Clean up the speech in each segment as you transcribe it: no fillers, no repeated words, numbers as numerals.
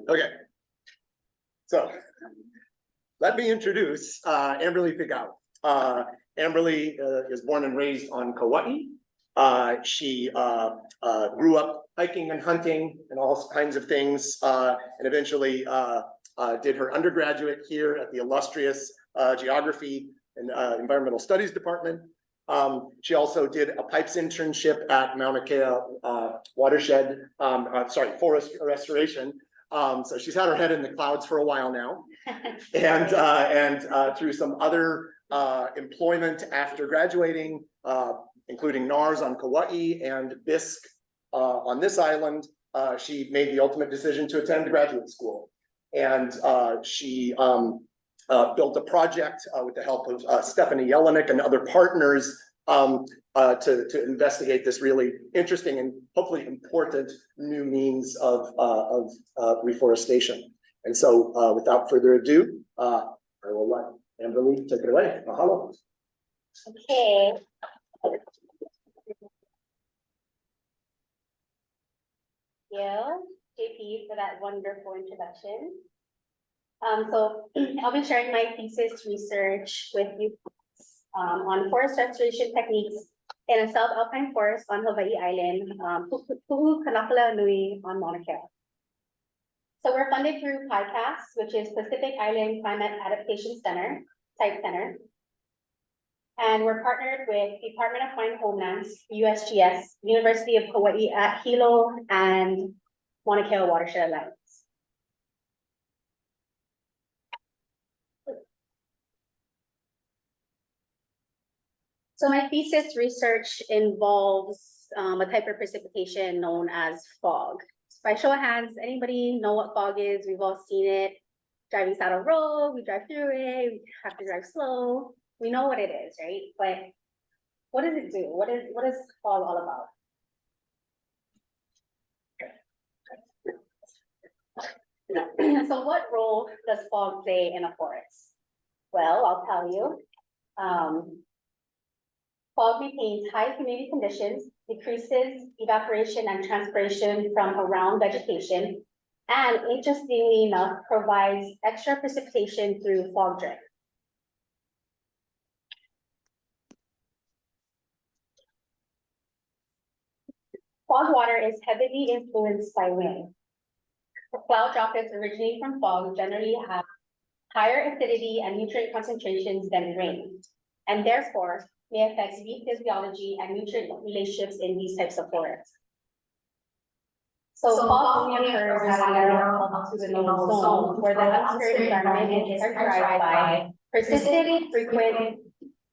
Okay. So let me introduce Amberly Pigao. Amberly is born and raised on Kauai. She grew up hiking and hunting and all kinds of things, and eventually did her undergraduate here at the illustrious Geography and Environmental Studies Department. She also did a pipes internship at Mauna Kea watershed, forest restoration. So she's had her head in the clouds for a while now, and through some other employment after graduating, including NARS on Kauai and BISC on this island, she made the ultimate decision to attend graduate school. And she built a project with the help of Stephanie Jelinek and other partners to investigate this really interesting and hopefully important new means of reforestation. And so without further ado, I will let Amberly take it away. Mahalo. Okay. Yeah, JP, for that wonderful introduction. So I'll be sharing my thesis research with you on forest restoration techniques in a Sub-Alpine forest on Hawaiʻi Island, Puʻu, Kanakaleonui on Mauna Kea. So we're funded through PICAS, which is Pacific Island Climate Adaptation Center, Site Center. And we're partnered with Department of Foreign Homelands, USGS, University of Hawaii at Hilo, and Mauna Kea Watershed Alliance. So my thesis research involves a type of precipitation known as fog. So by show of hands, anybody know what fog is? We've all seen it. Driving Saddle Road, we drive through it, we have to drive slow. We know what it is, right? But what does it do? What is fog all about? So what role does fog play in a forest? Well, I'll tell you. Fog maintains high humidity conditions, decreases evaporation and transpiration from around vegetation, and interestingly enough, provides extra precipitation through fog drift. Fog water is heavily influenced by wind. The cloud droplets originating from fog generally have higher acidity and nutrient concentrations than rain, and therefore may affect weed physiology and nutrient relationships in these types of forests. So fog only occurs at a narrow altitudinal zone where the atmospheric environment is characterized by persistent, frequent,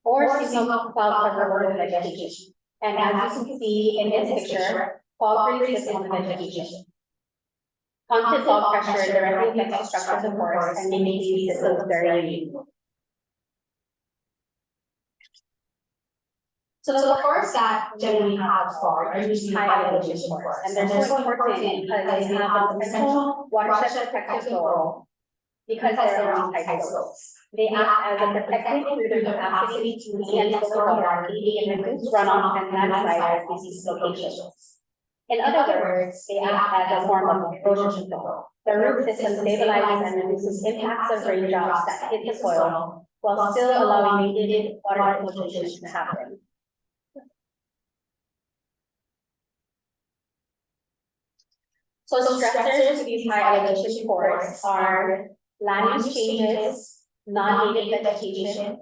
or seasonal cloud cover over the vegetation. And as you can see in this picture, fog really sits on the vegetation. Constant fog pressure directly affects the structures of forests and makes these systems very unique. So the forests that generally have fog are usually high elevation forests, and they're so important because they have an essential watershed protective role because they're on high slopes. They act as a protectant through their capacity to retain and store water, aiding in reduced runoff and landslides at these locations. In other words, they act as a form of erosion control. The root system stabilizes and reduces impacts of raindrops that hit the soil, while still allowing needed water infiltration to happen. So stressors to these high elevation forests are land use changes, non-native vegetation,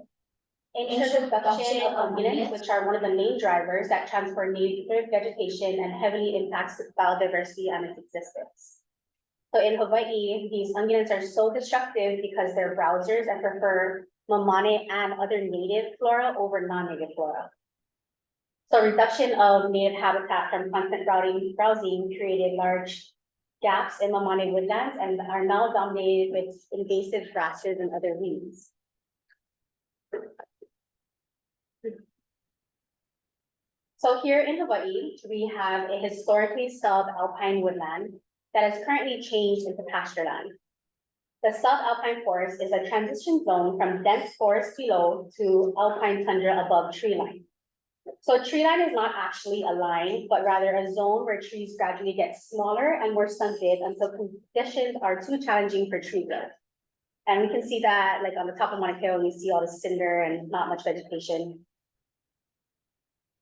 introduction of ungulates, which are one of the main drivers that transport native vegetation and heavily impacts biodiversity and its existence. So in Hawaii, these ungulates are so destructive because they're browsers and prefer mamane and other native flora over non-native flora. So reduction of native habitat from constant browsing created large gaps in mamane woodlands and are now dominated with invasive grasses and other weeds. So here in Hawaii, we have a historically sub-alpine woodland that is currently changed into pasture land. The sub-alpine forest is a transition zone from dense forest below to alpine tundra above tree line. So tree line is not actually a line, but rather a zone where trees gradually get smaller and more stunted until conditions are too challenging for tree growth. And we can see that like on the top of Mauna Kea, we see all the cinder and not much vegetation.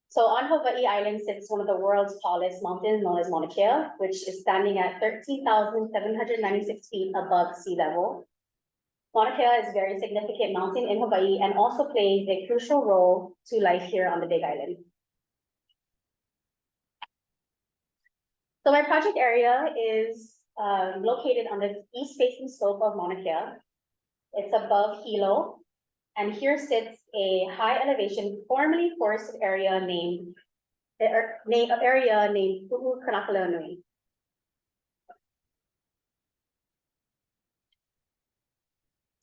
So on Hawaiʻi Island sits one of the world's tallest mountains known as Mauna Kea, which is standing at 13,796 feet above sea level. Mauna Kea is a very significant mountain in Hawaii and also plays a crucial role to life here on the Big Island. So my project area is located on the east-facing slope of Mauna Kea. It's above Hilo, and here sits a high elevation, formerly forested area named Puʻu Kanakaleonui.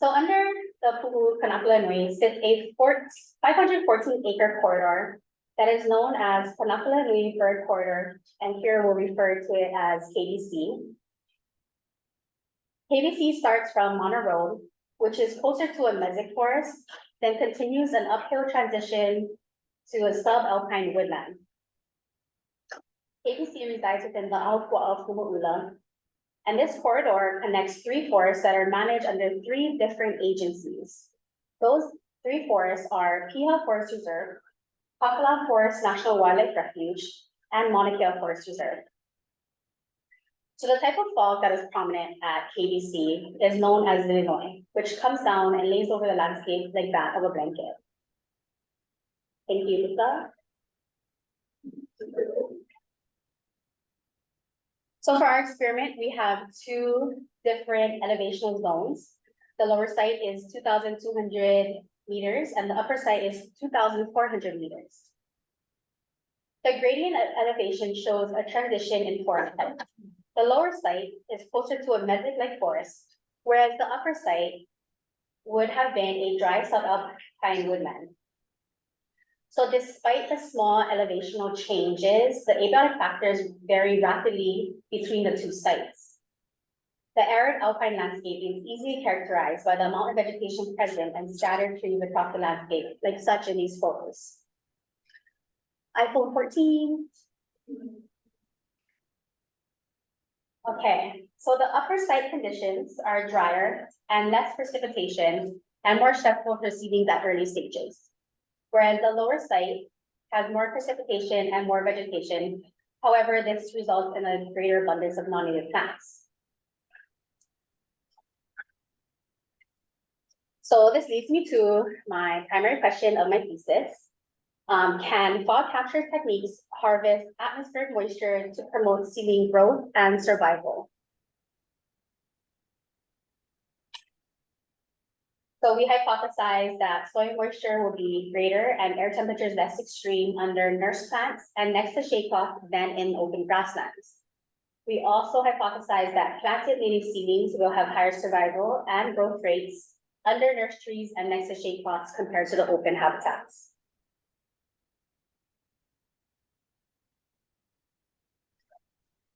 So under the Puʻu Kanakaleonui sits a 514 acre corridor that is known as Kanakaleonui Bird Corridor, and here we'll refer to it as KBC. KBC starts from Mauna Road, which is closer to a mesic forest, then continues an uphill transition to a sub-alpine woodland. KBC resides within the Ahupua'a of Puʻu, and this corridor connects 3 forests that are managed under 3 different agencies. Those 3 forests are Piha Forest Reserve, Pakala Forest National Wildlife Refuge, and Mauna Kea Forest Reserve. So the type of fog that is prominent at KBC is known as linoe, which comes down and lays over the landscape like that of a blanket. Thank you, Lisa. So for our experiment, we have 2 different elevational zones. The lower site is 2,200 meters and the upper site is 2,400 meters. The gradient elevation shows a transition in forest type. The lower site is closer to a mesic-like forest, whereas the upper site would have been a dry sub-alpine woodland. So despite the small elevational changes, the abiotic factors vary rapidly between the 2 sites. The arid alpine landscape is easily characterized by the amount of vegetation present and scattered trees across the landscape, like such in these photos. iPhone 14. Okay, so the upper site conditions are drier and less precipitation and more stressful for seedlings at early stages. Whereas the lower site has more precipitation and more vegetation. However, this results in a greater abundance of non-native plants. So this leads me to my primary question of my thesis. Can fog capture techniques harvest atmospheric moisture to promote seedling growth and survival? So we hypothesized that soil moisture will be greater and air temperatures less extreme under nurse plants and next to shade cloth than in open grasslands. We also hypothesized that planted native seedlings will have higher survival and growth rates under nurse trees and next to shade cloths compared to the open habitats.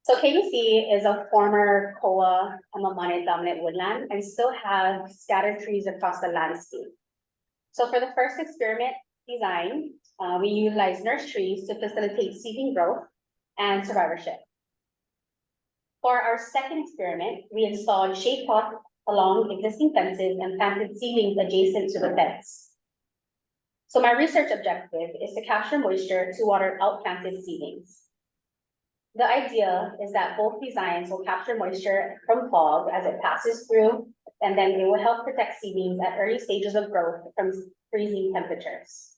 So KBC is a former koa and mamane dominant woodland and still have scattered trees across the landscape. So for the first experiment design, we utilized nurse trees to facilitate seedling growth and survivorship. For our second experiment, we installed shade cloth along existing fences and planted seedlings adjacent to the fence. So my research objective is to capture moisture to water outplanted seedlings. The idea is that both designs will capture moisture from fog as it passes through, and then it will help protect seedlings at early stages of growth from freezing temperatures.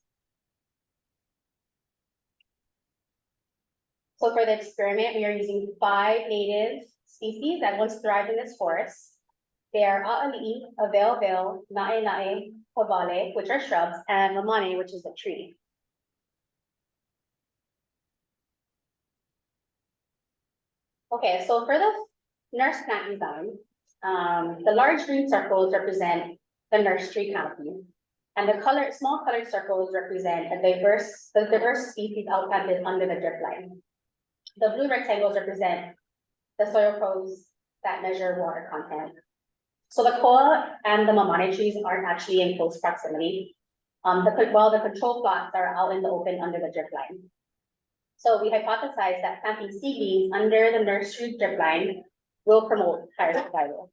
So for the experiment, we are using 5 native species that once thrived in this forest. They are ʻaʻaliʻi, aveo, naʻe, pawale, which are shrubs, and mamane, which is a tree. Okay, so for the nurse plant design, the large green circles represent the nurse tree canopy, and the small colored circles represent the diverse species outplanted under the drip line. The blue rectangles represent the soil probes that measure water content. So the koa and the mamane trees aren't actually in close proximity. While the control plots are out in the open under the drip line. So we hypothesized that planting seedlings under the nursery drip line will promote higher survival.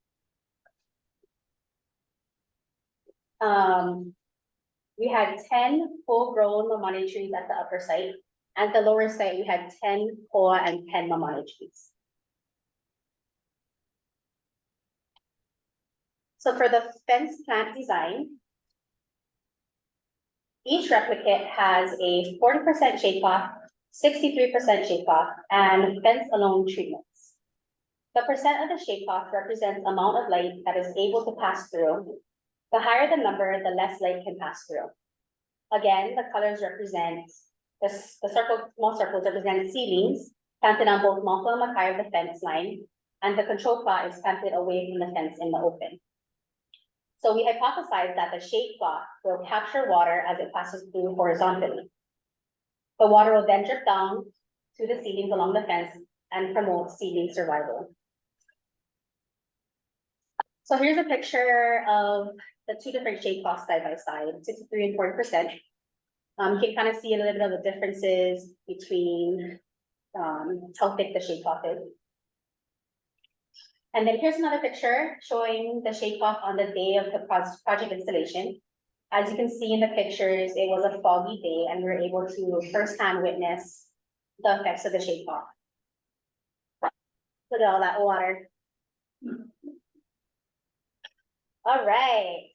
We had 10 full-grown mamane trees at the upper site. At the lower site, we had 10 hoa and 10 mamane trees. So for the fence plant design, each replicate has a 40% shade-off, 63% shade-off, and fence-alone treatments. The percent of the shade-off represents amount of light that is able to pass through. The higher the number, the less light can pass through. Again, the colors represent, the small circles represent seedlings planted on both Mauna Kea of the fence line, and the control plot is planted away from the fence in the open. So we hypothesized that the shade plot will capture water as it passes through horizontally. The water will then drip down to the seedlings along the fence and promote seedling survival. So here's a picture of the two different shade plots side by side, 63 and 40%. You can kind of see a little bit of the differences between how thick the shade plot is. And then here's another picture showing the shade cloth on the day of the project installation. As you can see in the pictures, it was a foggy day and we were able to firsthand witness the effects of the shade cloth. Look at all that water. All right,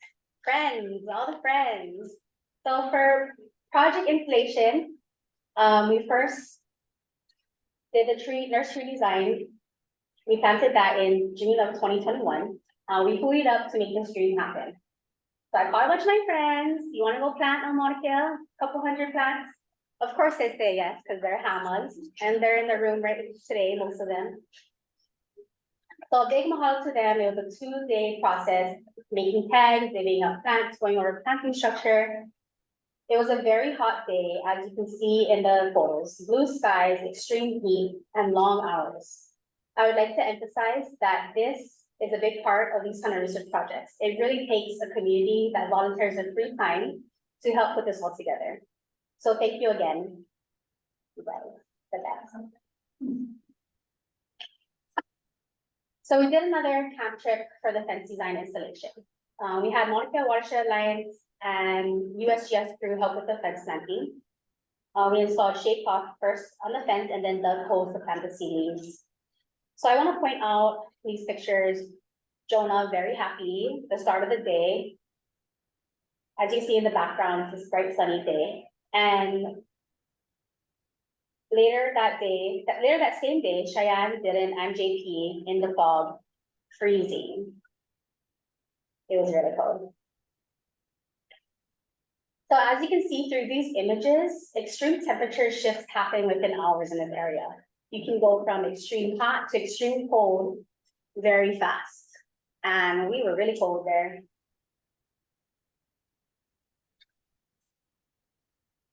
friends, all the friends. So for project installation, we first did the nursery design. We planted that in June of 2021. We hooeyed up to make this dream happen. So I called a bunch of my friends. You want to go plant on Mauna Kea? A couple hundred plants? Of course they say yes, because they're hamas, and they're in the room right today, most of them. So a big mahalo to them. It was a 2-day process, making tags, divvying up plants, going over planting structure. It was a very hot day, as you can see in the photos. Blue skies, extreme heat, and long hours. I would like to emphasize that this is a big part of these kind of research projects. It really takes a community that volunteers their free time to help put this all together. So thank you again. You guys, the best. So we did another camp trip for the fence design installation. We had Mauna Kea Watershed Alliance and USGS crew help with the fence planting. We installed shade cloth first on the fence and then dug holes to plant the seedlings. So I want to point out these pictures. Jonah, very happy, the start of the day. As you see in the background, it's this bright sunny day. And later that same day, Cheyenne, Dylan, and JP in the fog, freezing. It was really cold. So as you can see through these images, extreme temperature shifts happen within hours in this area. You can go from extreme hot to extreme cold very fast. And we were really cold there.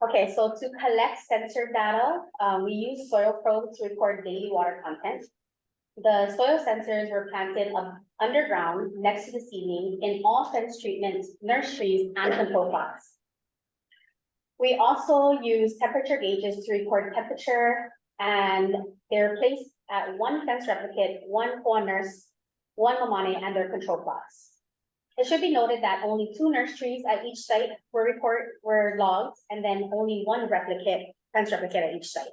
Okay, so to collect sensor data, we use soil probes to record daily water content. The soil sensors were planted underground next to the seedling in all fence treatments, nurseries, and control plots. We also use temperature gauges to record temperature, and they're placed at one fence replicate, one hoa nurse, one mamane, and their control plots. It should be noted that only 2 nurseries at each site were logged, and then only 1 fence replicate at each site.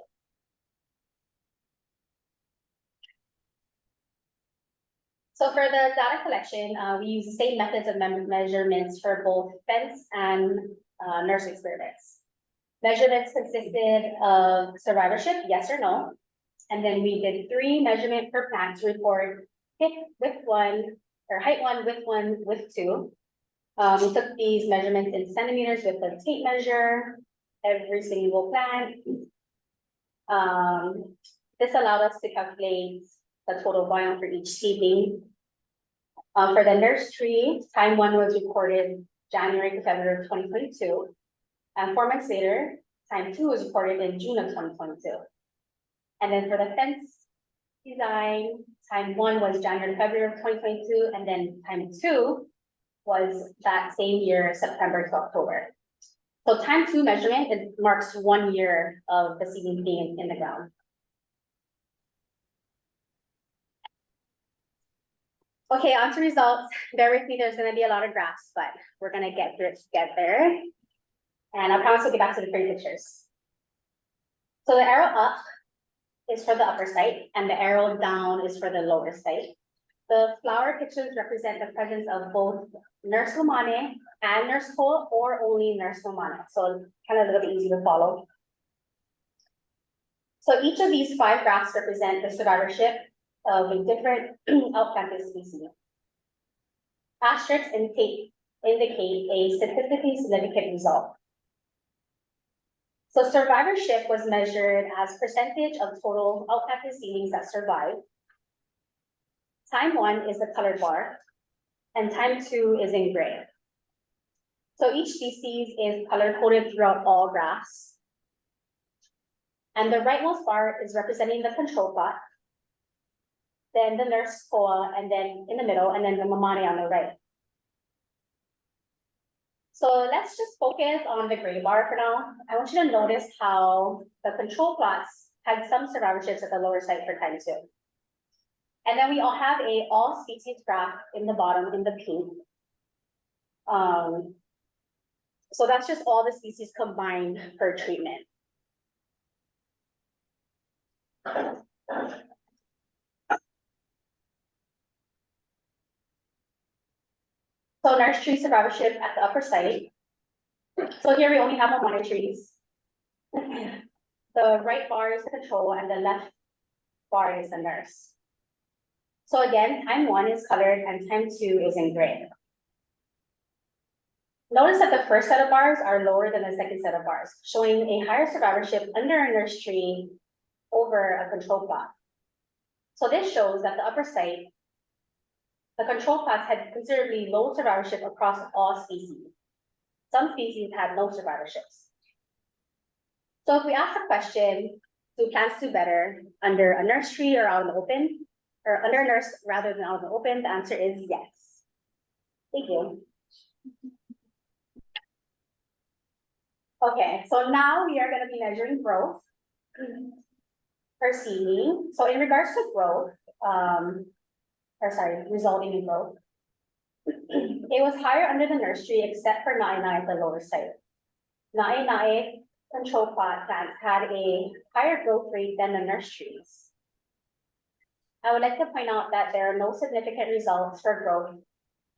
So for the data collection, we use the same methods of measurements for both fence and nurse experiments. Measurements consisted of survivorship, yes or no. And then we did 3 measurements per plant to record height 1, width 1, width 2. We took these measurements in centimeters with a tape measure, every single plant. This allowed us to calculate the total volume for each seedling. For the nurse tree, time 1 was recorded January to February of 2022. And 4 months later, time 2 was recorded in June of 2022. And then for the fence design, time 1 was January to February of 2022, and then time 2 was that same year, September to October. So time 2 measurement, it marks 1 year of the seedling being in the ground. Okay, on to results. Bear with me, there's gonna be a lot of graphs, but we're gonna get through it together. And I promise we'll get back to the pretty pictures. So the arrow up is for the upper site, and the arrow down is for the lower site. The flower pictures represent the presence of both nurse mamane and nurse koa, or only nurse mamane. So kind of a little bit easy to follow. So each of these 5 graphs represent the survivorship of a different outplanted species. Asterisks indicate a statistically significant result. So survivorship was measured as percentage of total outplanted seedlings that survived. Time 1 is the colored bar, and time 2 is in gray. So each species is color-coded throughout all graphs. And the rightmost bar is representing the control plot, then the nurse koa, and then in the middle, and then the mamane on the right. So let's just focus on the gray bar for now. I want you to notice how the control plots had some survivorships at the lower site for time 2. And then we all have a all species graph in the bottom in the pink. So that's just all the species combined per treatment. So nurse tree survivorship at the upper site. So here we only have mamane trees. The right bar is the control and the left bar is the nurse. So again, time 1 is colored and time 2 is in gray. Notice that the first set of bars are lower than the second set of bars, showing a higher survivorship under a nurse tree over a control plot. So this shows that the upper site, the control plots had considerably low survivorship across all species. Some species had no survivorships. So if we ask the question, do plants do better under a nurse tree or out in the open, or under a nurse rather than out in the open, the answer is yes. Thank you. Okay, so now we are going to be measuring growth per seedling. So in regards to growth, resulting in growth, it was higher under the nurse tree except for naʻe at the lower site. Naʻe control plot plants had a higher growth rate than the nurse trees. I would like to point out that there are no significant results for growth.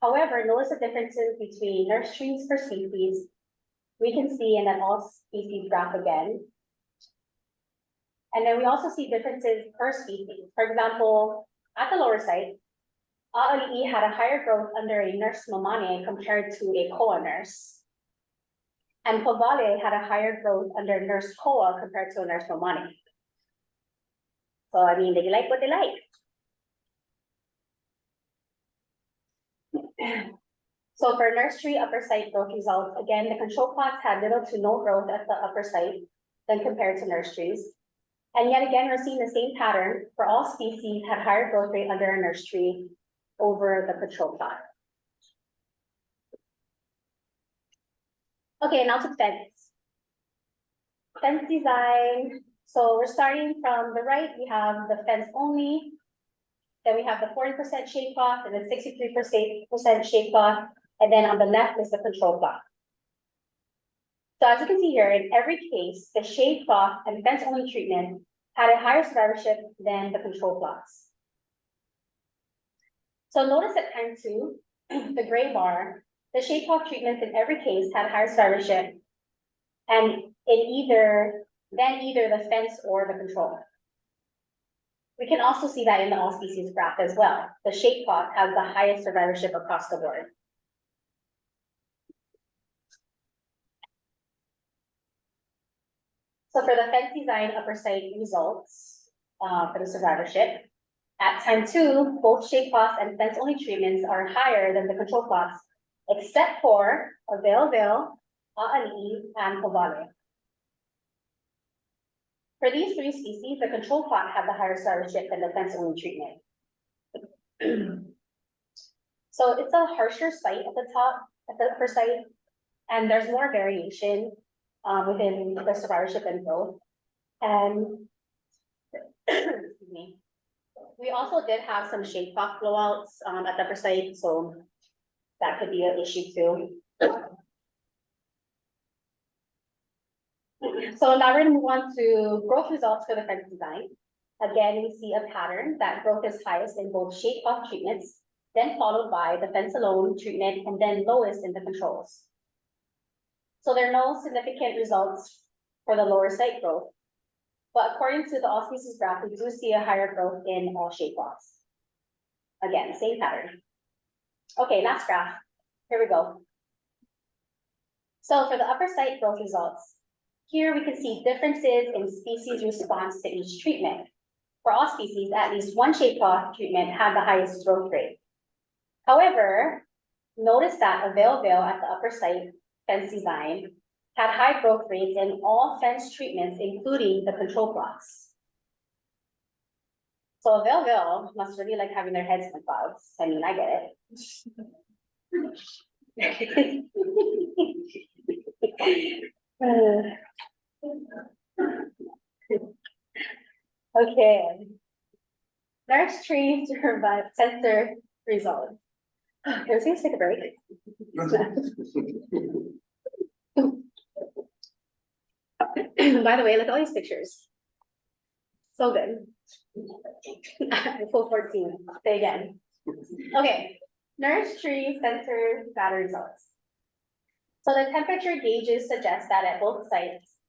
However, notice the differences between nurse trees per species. We can see in an all species graph again. And then we also see differences per species. For example, at the lower site, ʻaʻaliʻi had a higher growth under a nurse mamane compared to a koa nurse. And pawale had a higher growth under nurse koa compared to a nurse mamane. So I mean, they like what they like. So for nursery upper site growth results, again, the control plots had little to no growth at the upper site than compared to nurseries. And yet again, we're seeing the same pattern for all species had higher growth rate under a nursery over the control plot. Okay, now to fence. Fence design. So we're starting from the right, we have the fence only. Then we have the 40% shade cloth and the 63% shade cloth. And then on the left is the control plot. So as you can see here, in every case, the shade cloth and fence only treatment had a higher survivorship than the control plots. So notice at time 2, the gray bar, the shade cloth treatments in every case had higher survivorship and in either the fence or the control. We can also see that in the all species graph as well. The shade cloth has the highest survivorship across the board. So for the fence design upper site results for the survivorship, at time 2, both shade plots and fence only treatments are higher than the control plots, except for veil, ʻaʻaliʻi, and pawale. For these 3 species, the control plot had the higher survivorship than the fence only treatment. So it's a harsher site at the top, at the upper site, And there's more variation within the survivorship and growth. And excuse me. We also did have some shade cloth blowouts at the upper site, so that could be an issue too. So now we're going to move on to growth results for the fence design. Again, we see a pattern that growth is highest in both shade cloth treatments, then followed by the fence alone treatment, and then lowest in the controls. So there are no significant results for the lower site growth, but according to the all species graph, we do see a higher growth in all shade cloths. Again, same pattern. Okay, last graph. Here we go. So for the upper site growth results, here we can see differences in species response to each treatment. For all species, at least one shade cloth treatment had the highest growth rate. However, notice that a veil at the upper site fence design had high growth rates in all fence treatments, including the control plots. So a veil must really like having their heads in the clouds. I mean, I get it. Okay. Nurse tree to provide sensor results. Let's take a break. By the way, look at all these pictures. So good. Full 14. Say again. Okay. Nurse tree sensor data results. So the temperature gauges suggest that at both sites,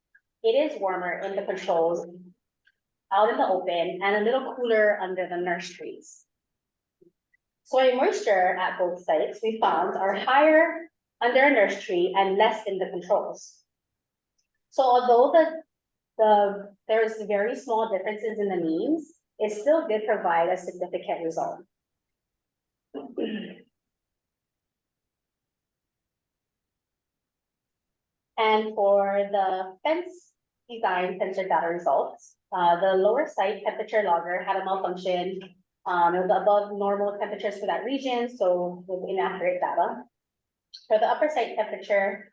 it is warmer in the controls out in the open and a little cooler under the nurse trees. Soil moisture at both sites we found are higher under a nurse tree and less in the controls. So although there is very small differences in the means, it still did provide a significant result. And for the fence design sensor data results, the lower site temperature logger had a malfunction. It was above normal temperatures for that region, so with inaccurate data. For the upper site temperature,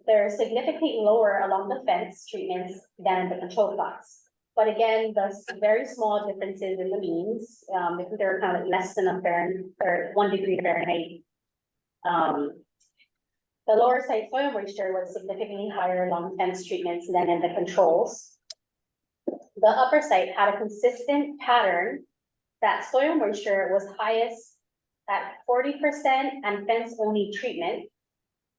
they're significantly lower along the fence treatments than the control plots. But again, the very small differences in the means, they're kind of less than a Fahrenheit or 1 degree Fahrenheit. The lower site soil moisture was significantly higher along fence treatments than in the controls. The upper site had a consistent pattern that soil moisture was highest at 40% and fence only treatment,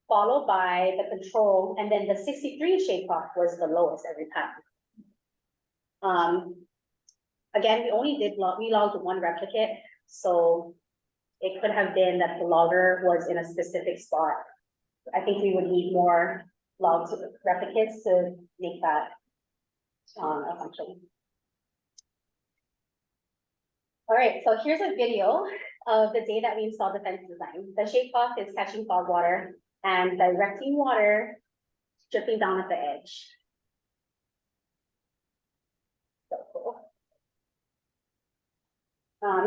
followed by the control, and then the 63 shade cloth was the lowest every time. Again, we logged one replicate, so it could have been that the logger was in a specific spot. I think we would need more logged replicates to make that assumption. All right, so here's a video of the day that we installed the fence design. The shade cloth is catching fog water and directing water dripping down at the edge. So cool.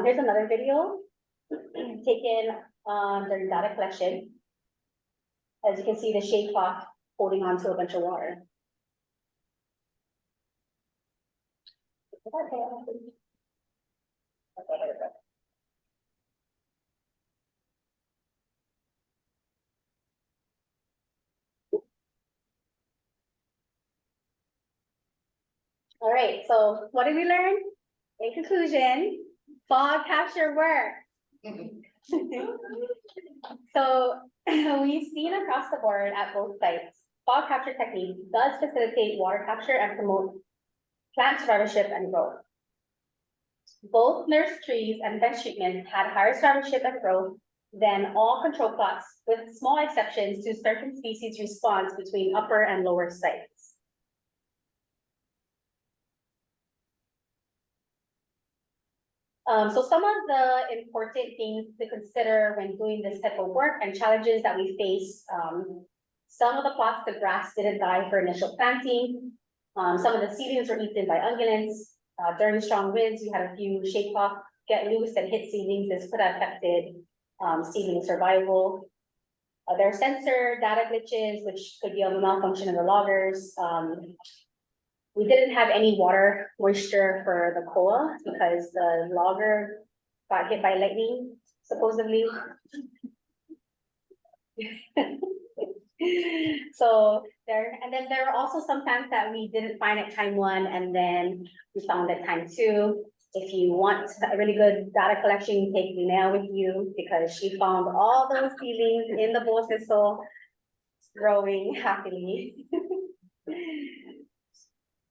Here's another video taken during data collection. As you can see, the shade cloth holding on to a bunch of water. Okay, here we go. All right, so what did we learn? In conclusion, fog capture works. So we've seen across the board at both sites, fog capture techniques does facilitate water capture and promote plant survivorship and growth. Both nurse trees and fence treatments had higher survivorship and growth than all control plots, with small exceptions to certain species response between upper and lower sites. So some of the important things to consider when doing this type of work and challenges that we face, some of the plots, the grass didn't die for initial planting. Some of the seedlings were eaten by ungulates. During strong winds, we had a few shade cloth get loose and hit seedlings. This could have affected seedling survival. There are sensor data glitches, which could be a malfunction of the loggers. We didn't have any water moisture for the koa because the logger got hit by lightning, supposedly. So then there are also some plants that we didn't find at time 1, and then we found at time 2. If you want a really good data collection, take Linnea with you because she found all those seedlings in the bowl thistle growing happily.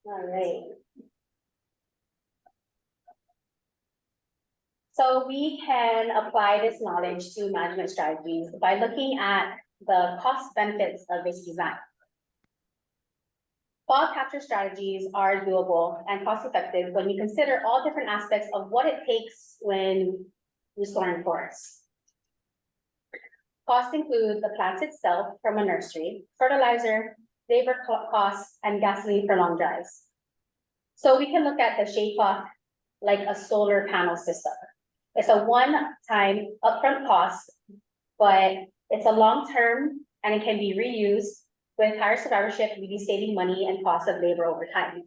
All right. So we can apply this knowledge to management strategies by looking at the cost benefits of this design. Fog capture strategies are doable and cost effective when you consider all different aspects of what it takes when restoring forests. Costs include the plants itself from a nursery, fertilizer, labor costs, and gasoline for long drives. So we can look at the shade cloth like a solar panel system. It's a one-time upfront cost, but it's a long-term and it can be reused with higher survivorship, really saving money and cost of labor over time.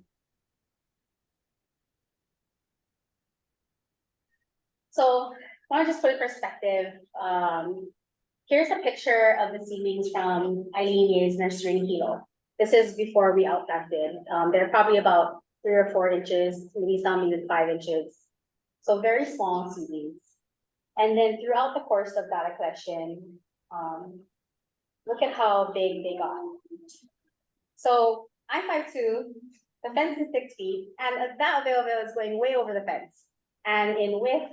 So I want to just put in perspective, here's a picture of the seedlings from ʻaʻaliʻi's nursery in Hilo. This is before we outplanted. They're probably about 3 or 4 inches, maybe some even 5 inches. So very small seedlings. And then throughout the course of data collection, look at how big they got. So I'm 5'2", the fence is 6 feet, and that available is going way over the fence. And in width,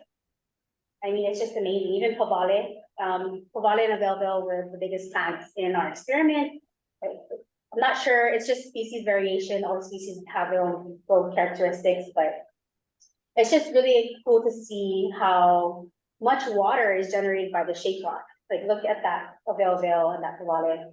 I mean, it's just amazing. Even pawale, pawale and available were the biggest plants in our experiment. I'm not sure, it's just species variation. All species have their own characteristics, but it's just really cool to see how much water is generated by the shade cloth. Like, look at that avail and that pawale.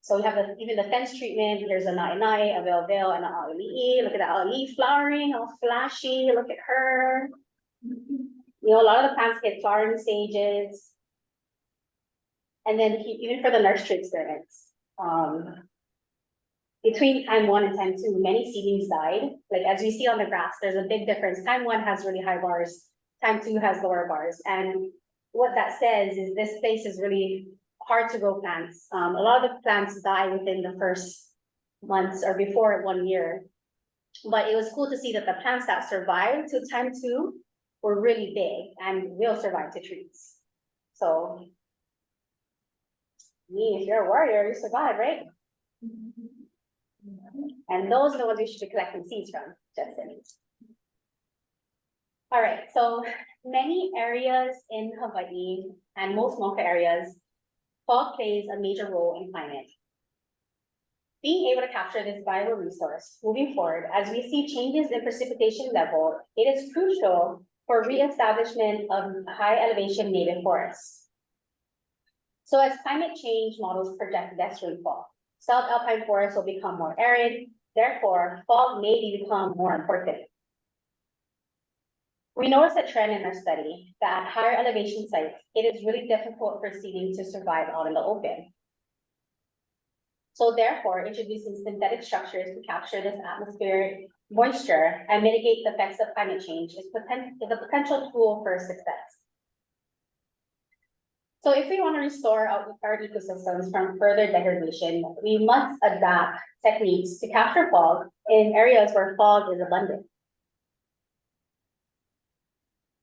So we have even the fence treatment. There's a naʻe, avail, and an ʻaʻaliʻi. Look at that ʻaʻaliʻi flowering, all flashy. Look at her. You know, a lot of the plants hit flowering stages. And then even for the nursery experiments, between time 1 and time 2, many seedlings died. Like as we see on the graphs, there's a big difference. Time 1 has really high bars, time 2 has lower bars. And what that says is this place is really hard to grow plants. A lot of the plants die within the first months or before 1 year. But it was cool to see that the plants that survived to time 2 were really big and will survive to trees. So, if you're a warrior, you survive, right? And those are the ones we should be collecting seeds from, just saying. All right, so many areas in Hawaii and most Mocha areas, fog plays a major role in climate. Being able to capture this vital resource moving forward, as we see changes in precipitation level, it is crucial for reestablishment of high elevation native forests. So as climate change models project less rainfall, Sub-Alpine forests will become more arid, therefore fog may become more important. We noticed a trend in our study that at higher elevation sites, it is really difficult for seedlings to survive out in the open. So therefore, introducing synthetic structures to capture this atmospheric moisture and mitigate the effects of climate change is a potential tool for success. So if we want to restore our ecosystems from further degradation, we must adapt techniques to capture fog in areas where fog is abundant.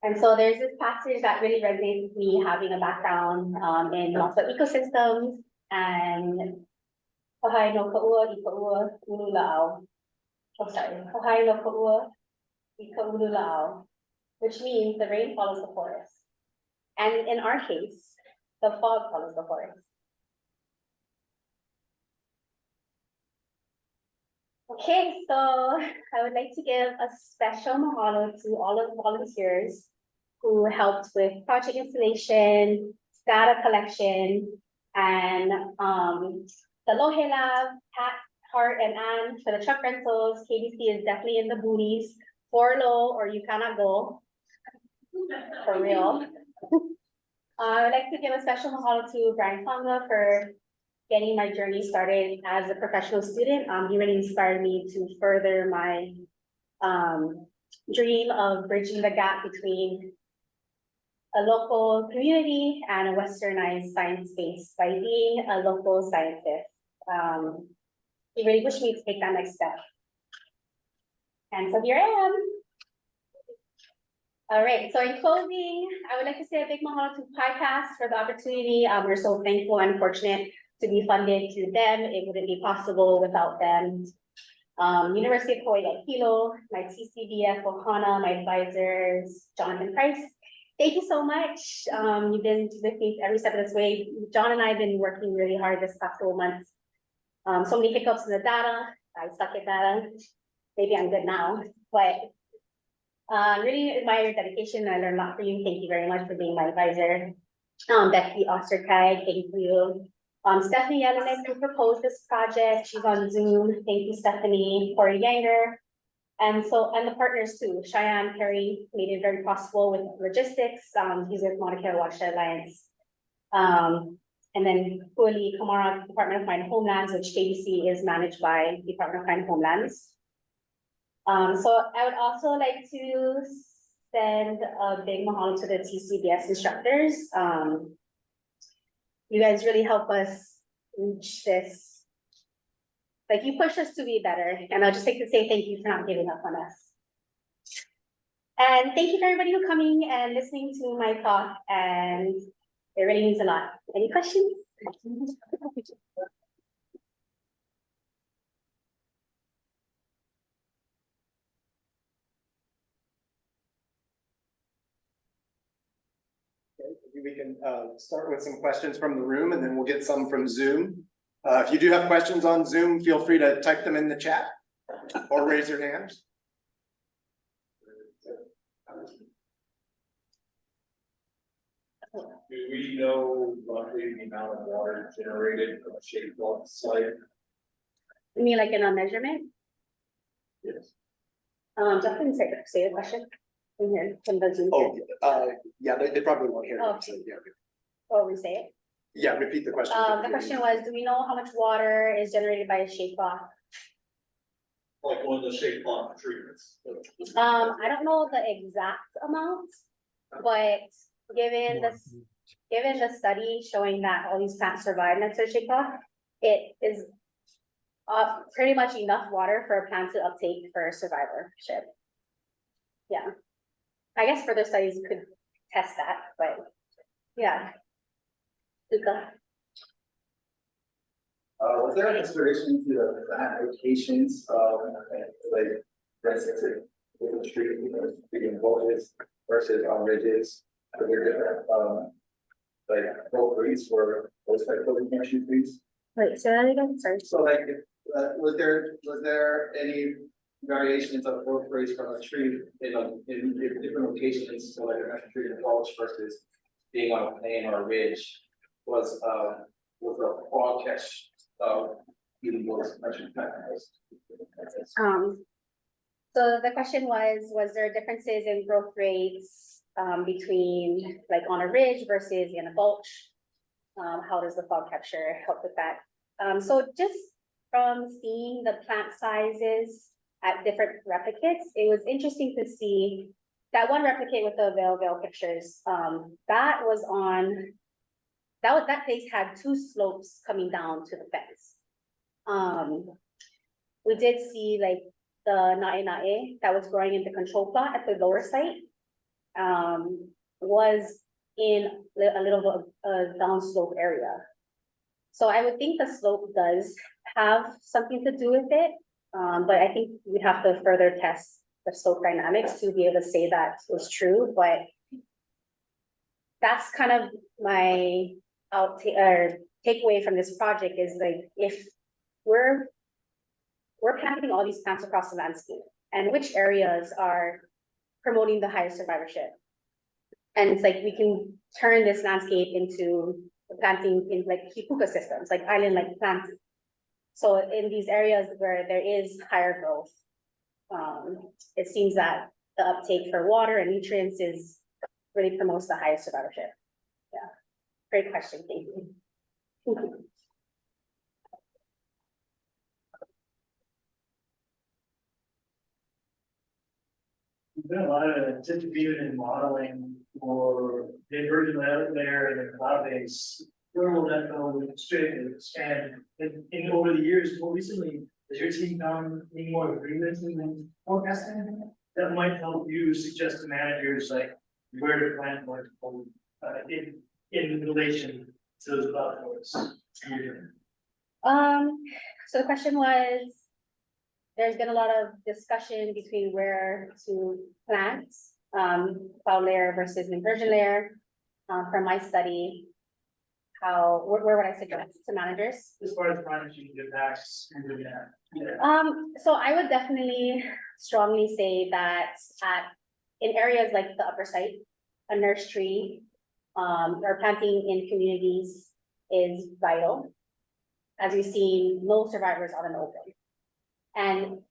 And so there's this passage that really resonates with me, having a background in multiple ecosystems and Ohai no ka'ua I ka'ua ulu la'au. Oh, sorry. Ohai no ka'ua I ka'ulu la'au, which means the rain follows the forest. And in our case, the fog follows the forest. Okay, so I would like to give a special mahalo to all of the volunteers who helped with project installation, data collection, and the Lohe Lab, Pat, Hart, and Ann for the truck rentals. KBC is definitely in the boonies. 4 low or you cannot go. For real. I would like to give a special mahalo to Brian Tonga for getting my journey started as a professional student. He really inspired me to further my dream of bridging the gap between a local community and a westernized science space by being a local scientist. He really pushed me to take that next step. And so here I am. All right, so in closing, I would like to say a big mahalo to PyCast for the opportunity. We're so thankful and fortunate to be funded through them. It wouldn't be possible without them. University of Hawaii at Hilo, my TCBES, Ohana, my advisors, Jonathan Price. Thank you so much. You've been with me every step of this way. John and I have been working really hard this past couple months. So many hiccups in the data. I suck at data. Maybe I'm good now, but really admire your dedication. I learned a lot from you. Thank you very much for being my advisor. Becky Ostertag, thank you. Stephanie Yelenek, who proposed this project. She's on Zoom. Thank you, Stephanie. Corey Yanger. And the partners too. Cheyenne Perry made it very possible with logistics. He's with Mauna Kea Watershed Alliance. And then Puʻu Kamara, Department of Mine and Homelands, which JBC is managed by Department of Mine and Homelands. So I would also like to send a big mahalo to the TCBES instructors. You guys really help us reach this. Like, you push us to be better, and I'll just like to say thank you for not giving up on us. And thank you for everybody who coming and listening to my talk, and it really means a lot. Any questions? We can start with some questions from the room, and then we'll get some from Zoom. If you do have questions on Zoom, feel free to type them in the chat or raise your hand. Do we know roughly the amount of water generated from a shaped block site? You mean like in a measurement? Yes. Justin, say the question. In here, from the Zoom. Oh, yeah, they probably won't hear it. So, yeah. Or we say it. Yeah, repeat the question. The question was, do we know how much water is generated by a shade block? Like one of the shaped block treatments. I don't know the exact amount, but given the study showing that all these plants survive next to a shade block, it is pretty much enough water for a plant to uptake for survivorship. Yeah, I guess further studies could test that, but yeah. Luca. Was there a consideration to the applications of like, for instance, with the tree, being bulges versus on ridges? Are there different like growth rates for those type of commercial trees? Wait, say that again, sorry. So like, was there any variations of growth rates from a tree in different locations? So like a tree in a gulch versus being on a plain or a ridge? Was a fall catch eating those mentioned factors? So the question was there differences in growth rates between like on a ridge versus in a gulch? How does the fog capture help with that? So just from seeing the plant sizes at different replicates, it was interesting to see that one replicate with the veil pictures. That was on. That place had two slopes coming down to the fence. We did see like the naʻe that was growing in the control plot at the lower site was in a little downslope area. So I would think the slope does have something to do with it, but I think we'd have to further test the slope dynamics to be able to say that was true. But that's kind of my takeaway from this project is like, if we're planting all these plants across the landscape, and which areas are promoting the highest survivorship, and it's like we can turn this landscape into planting in like kipuka systems, like island-like planting. So in these areas where there is higher growth, it seems that the uptake for water and nutrients is really promotes the highest survivorship. Yeah, great question, thank you. There's been a lot of distribution and modeling for the inversion layer and the cloud base. Where will that go straight and expand? And over the years, more recently, has your team found any more agreements in forecasting that might help you suggest to managers like where to plant more in relation to those cloud forests? So the question was, there's been a lot of discussion between where to plant, cloud layer versus inversion layer. From my study, where would I suggest to managers? As far as managing the impacts and doing that. So I would definitely strongly say that in areas like the upper site, a nurse tree, or planting in communities is vital. As we've seen, no survivors out in the open. And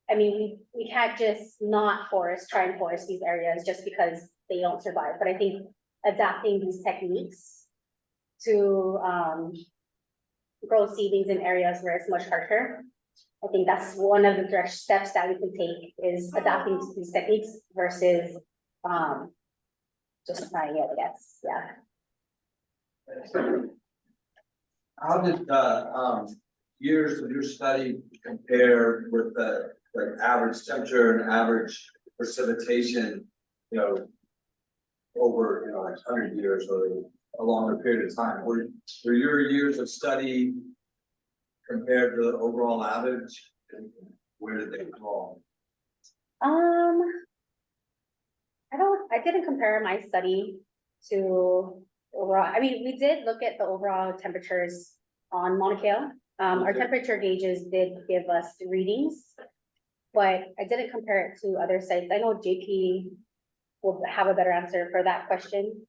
I mean, we can't just not try and forest these areas just because they don't survive. But I think adapting these techniques to grow seedlings in areas where it's much harsher. I think that's one of the direct steps that we can take is adapting to these techniques versus just trying it, I guess, yeah. How did years of your study compare with the average temperature and average precipitation, over 100 years or a longer period of time? Were your years of study compared to the overall average? And where did they fall? I didn't compare my study to overall. I mean, we did look at the overall temperatures on Mauna Kea. Our temperature gauges did give us readings, but I didn't compare it to other sites. I know JP will have a better answer for that question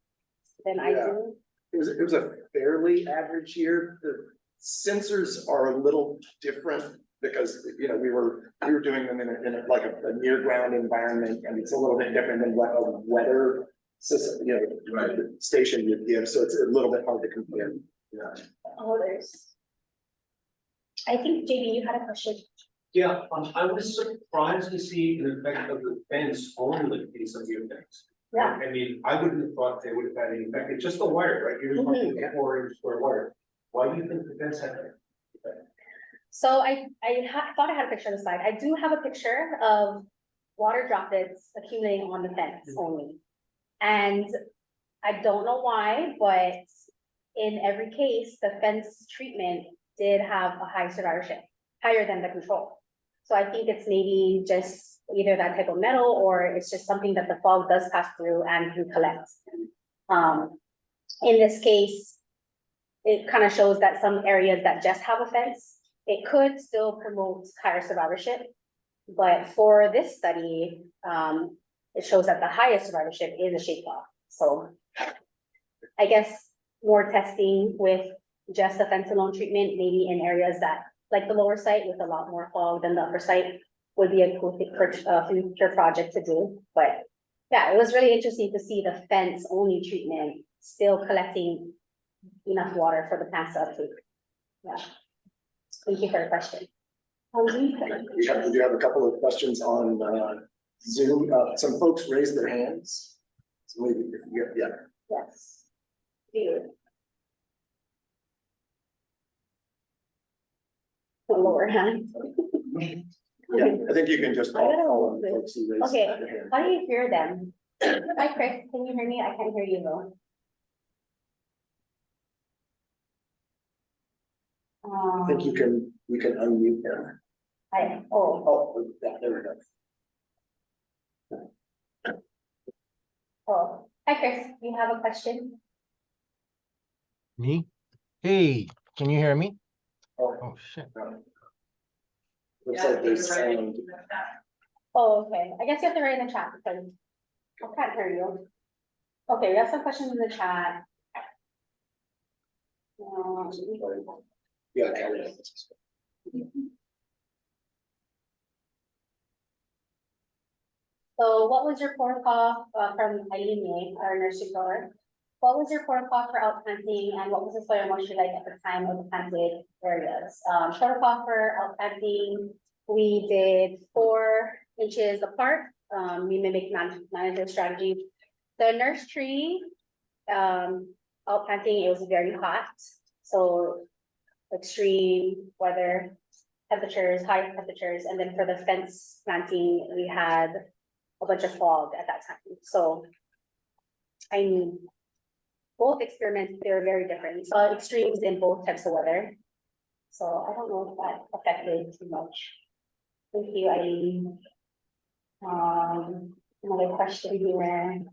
than I do. It was a fairly average year. The sensors are a little different because, we were doing them in a like a near ground environment, and it's a little bit different than what a weather system, station would give. So it's a little bit hard to compare. Yeah. Oh, I think JB, you had a question. Yeah, I was surprised to see the effect of the fence only in some of your things. Yeah. I mean, I wouldn't have thought they would have had any effect. It's just the wire, right? You're talking 4 inch square wire. Why do you think the fence had that effect? So I thought I had a picture on the slide. I do have a picture of water droplets accumulating on the fence only. And I don't know why, but in every case, the fence treatment did have a high survivorship, higher than the control. So I think it's maybe just either that type of metal, or it's just something that the fog does pass through and can collect. In this case, it kind of shows that some areas that just have a fence, it could still promote higher survivorship. But for this study, it shows that the highest survivorship is a shade fog. So I guess more testing with just the fence alone treatment, maybe in areas that, like the lower site with a lot more fog than the upper site, would be a cool future project to do. But yeah, it was really interesting to see the fence only treatment still collecting enough water for the plants to uptake. Yeah. Thank you for the question. We do have a couple of questions on Zoom. Some folks raised their hands. So maybe if you get, Yes. Dude. The lower hand. I think you can just I gotta call on move folks who raised Okay, their hand. how do you hear them? Hi, Chris, can you hear me? I can't hear you though. I think you can unmute them. Oh, there we go. Oh, hi, Chris, you have a question? Me? Hey, can you hear me? Oh, shit. Looks like there's sound. Oh, okay, I guess you have to write in the chat because I can't hear you. Okay, we have some questions in the chat. Yeah. So what was your protocol from ʻaʻaliʻi, our nursery grower? What was your protocol for outplanting and what was the soil moisture like at the time of the planted areas? Protocol for outplanting, we did 4 inches apart. We mimicked management strategy. The nursery, outplanting, it was very hot. So extreme weather, temperatures, high temperatures. And then for the fence planting, we had a bunch of fog at that time. So I mean, both experiments, they were very different. We saw extremes in both types of weather. So I don't know if that affected too much. Thank you, Eileen. Another question here.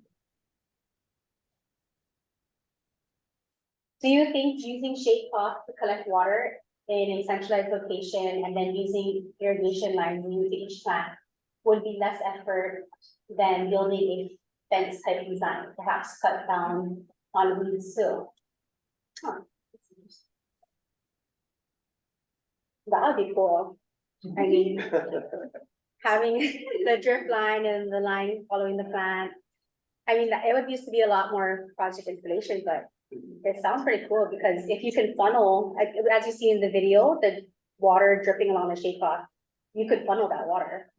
Do you think using shade cloth to collect water in a centralized location and then using irrigation lines into each plant would be less effort than building a fence type design, perhaps cut down on weeds too? Huh. That would be cool. I mean, having the drip line and the line following the plant. I mean, it would used to be a lot more project installation, but it sounds pretty cool because if you can funnel, as you see in the video, the water dripping along the shade cloth, you could funnel that water.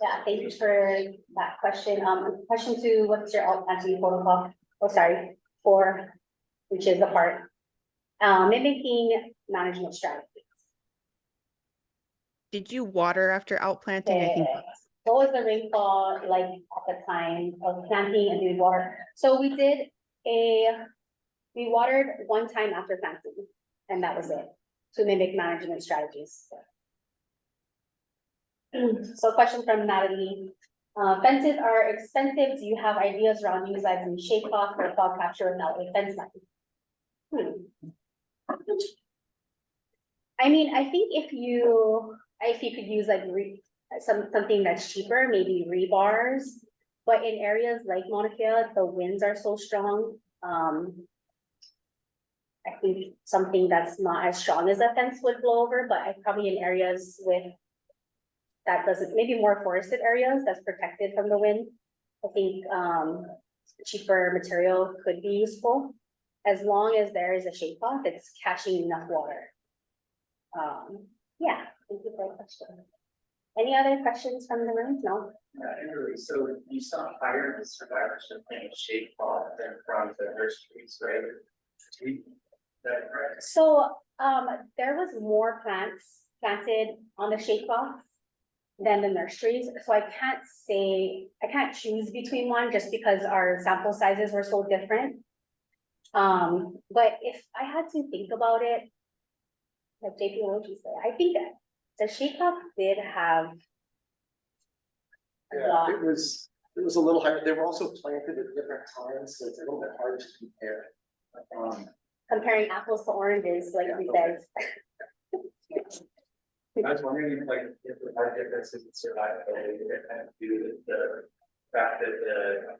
Yeah, thank you for that question. Question 2, what's your outplanting protocol? Oh, sorry, 4 inches apart. Mimicking management strategies. Did you water after outplanting? I think What was the rainfall like at the time of planting and doing water? So we watered 1 time after planting, and that was it, to mimic management strategies. So question from Natalie. Fences are expensive. Do you have ideas around utilizing shade cloth or fog capture without a fence line? I mean, I think if you could use like something that's cheaper, maybe rebars, but in areas like Mauna Kea, the winds are so strong. I think something that's not as strong as a fence would blow over, but probably in areas with that doesn't, maybe more forested areas that's protected from the wind. I think cheaper material could be useful as long as there is a shade cloth that's catching enough water. Yeah, thank you for the question. Any other questions from the room? No? So you saw higher survivorship in shade cloth than from the nurseries, right? Is that correct? So there was more plants planted on the shade cloth than the nurseries. So I can't choose between one just because our sample sizes were so different. But if I had to think about it, like JP, what would you say? I think the shade cloth did have a lot. It was a little higher. They were also planted at different times, so it's a little bit hard to compare. Comparing apples to oranges, like we said. I was wondering if the part differences in survivability that kind of due to the fact that the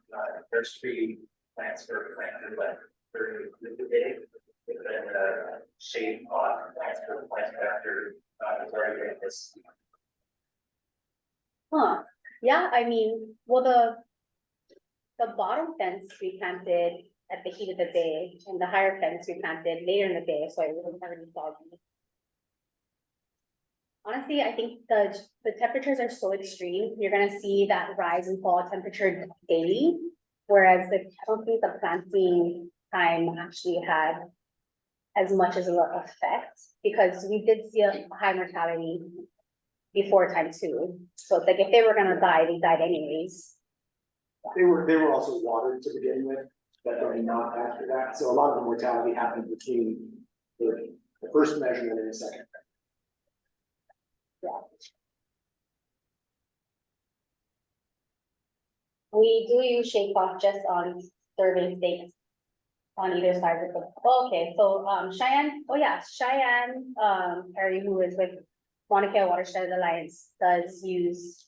nursery plants were planted like during the day, and then shade cloth plants were planted after during this. Huh, yeah, I mean, well, the bottom fence we planted at the heat of the day, and the higher fence we planted later in the day, so it wouldn't have any foggy. Honestly, I think the temperatures are so extreme, you're gonna see that rise and fall temperature daily, whereas I don't think the planting time actually had as much as an effect, because we did see a high mortality before time too. So it's like if they were gonna die, they died anyways. They were also watered to begin with, but then not after that. So a lot of the mortality happened between the first measurement and the second. Yeah. We do use shade cloth just on survey stakes on either side of the, okay, so Cheyenne, oh yeah, Cheyenne, Harry, who is with Mauna Kea Watershed Alliance, does use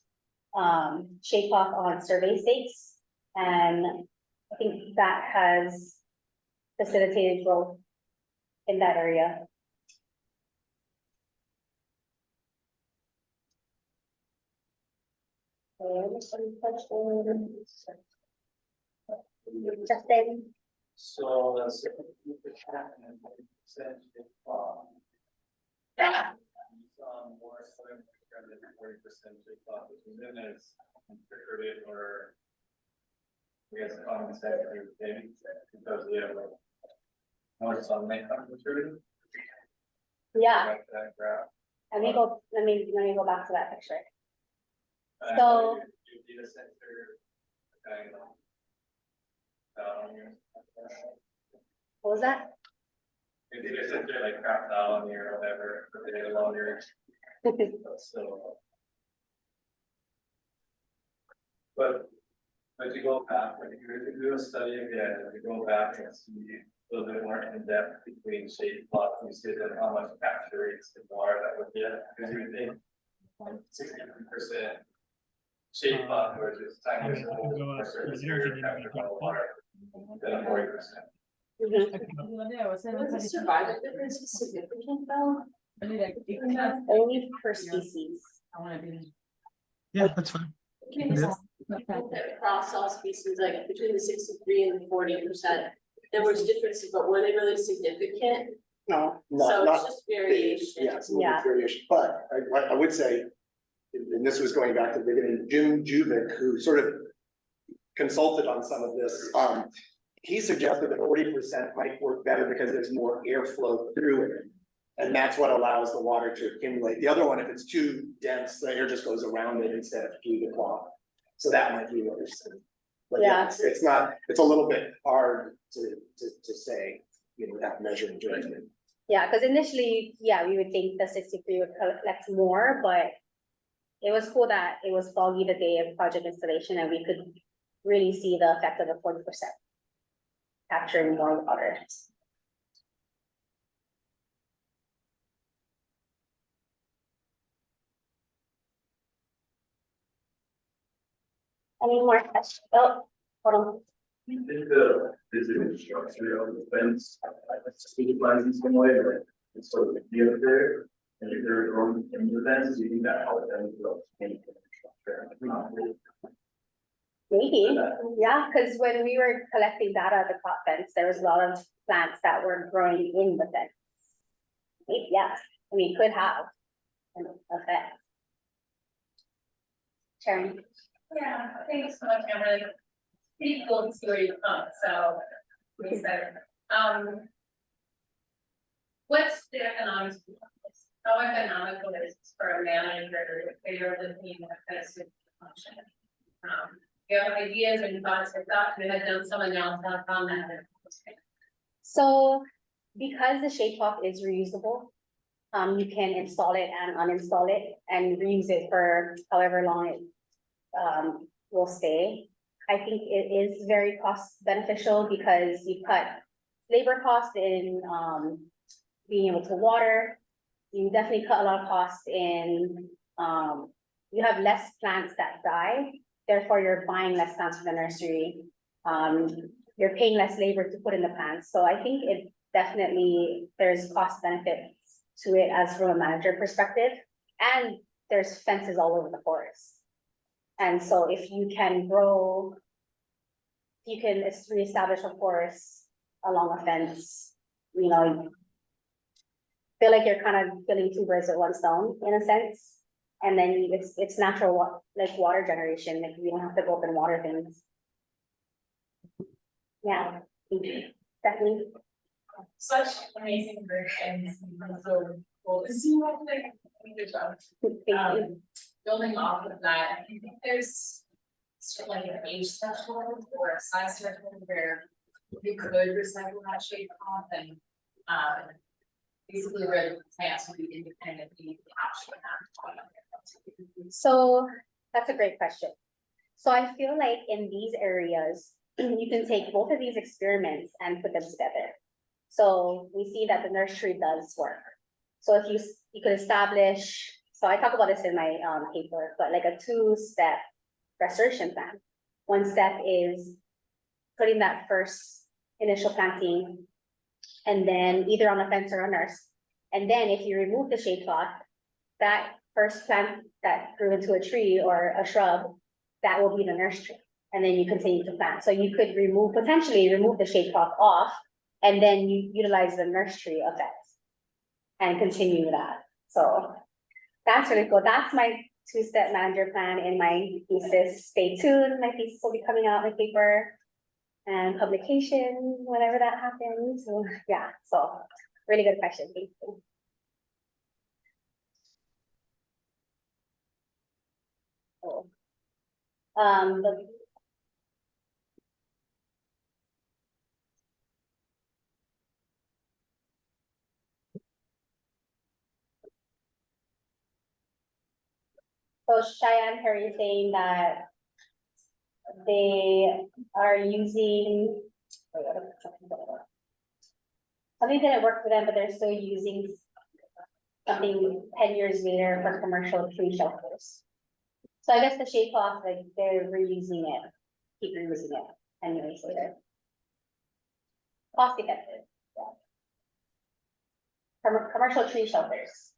shade cloth on survey stakes, and I think that has facilitated growth in that area. Justin, So that's. More southern, 40% of thought was within as degraded or. We have common sense because we have like. More sunlight concentrated. yeah, That graph. let me go back to that picture. And So- you need a sensor. Okay. What was that? If you just sit there like crap out on here or whatever, for the longer. So. But you go back, when you do a study again, you go back and see a little bit more in depth between shade plots, you see that how much capture rates the water that would get, because you think 60% shade plot, which is tiny, more surface area captured by water than 40%. Was the survival difference significant though? Only per species. Yeah, that's fine. Across all species, like between the 63 and 40%, there was differences, but were they really significant? No. So Not it's just variation. Yeah, it's a little Yeah. bit variation, but I would say, and this was going back to the beginning, Jim Juvick, who sort of consulted on some of this, he suggested that 40% might work better because there's more airflow through it. And that's what allows the water to accumulate. The other one, if it's too dense, the air just goes around it instead of through the cloth. So that might be what you're saying. But yeah, Yeah. it's not, it's a little bit hard to say, without measuring directly. Yeah, because initially, yeah, we would think the 63 would collect more, but it was cool that it was foggy the day of project installation and we could really see the effect of the 40% capturing more water. Any more questions? Oh, hold on. I think the physical structure of the fence, speed lines in some way, like it's sort of a gear there. And if they're growing in the fence, you think that helps them grow any structure. Maybe, yeah, because when we were collecting data at the crop fence, there was a lot of plants that were growing in the fence. Maybe, yes, we could have an effect. Sharon. Yeah, thanks so much, Amber. Pretty cool to see where you come, so we said, what's the economics of this? How economical is this for a manager if you're looking at this function? You have ideas and thoughts or thoughts, we had done some analysis on that. So because the shade cloth is reusable, you can install it and uninstall it and reuse it for however long it will stay. I think it is very cost beneficial because you cut labor costs in being able to water. You definitely cut a lot of costs in you have less plants that die, therefore you're buying less plants from the nursery. You're paying less labor to put in the plants. So I think it definitely there's cost benefits to it as from a manager perspective. And there's fences all over the forest. And so if you can grow, you can reestablish a forest along a fence, feel like you're kind of killing two birds with one stone in a sense. And then it's natural, like water generation, like you don't have to go up and water things. Yeah, definitely. Such amazing work and so cool to see what good job. Building off of that, I think there's sort of like an age threshold or a size threshold where you could recycle that shade cloth and basically where the plants would be independently option. So that's a great question. So I feel like in these areas, you can take both of these experiments and put them together. So we see that the nursery does work. So if you could establish, so I talk about this in my paper, but like a 2-step restoration plan. One step is putting that first initial planting, and then either on a fence or a nurse. And then if you remove the shade cloth, that first plant that grew into a tree or a shrub that will be the nursery. And then you continue to plant. So you could potentially remove the shade cloth off, and then you utilize the nursery of that and continue that. So that's really cool. That's my two-step manager plan in my thesis. Stay tuned. My thesis will be coming out in paper and publication whenever that happens. So yeah, so really good question. Thank you. Oh. So Cheyenne Perry is saying that they are using. Something didn't work for them, but they're still using something 10 years later for commercial tree shelters. So I guess the shade cloth, like they're reusing it, keep reusing it 10 years later. Cost effective. Yeah. Commercial tree shelters.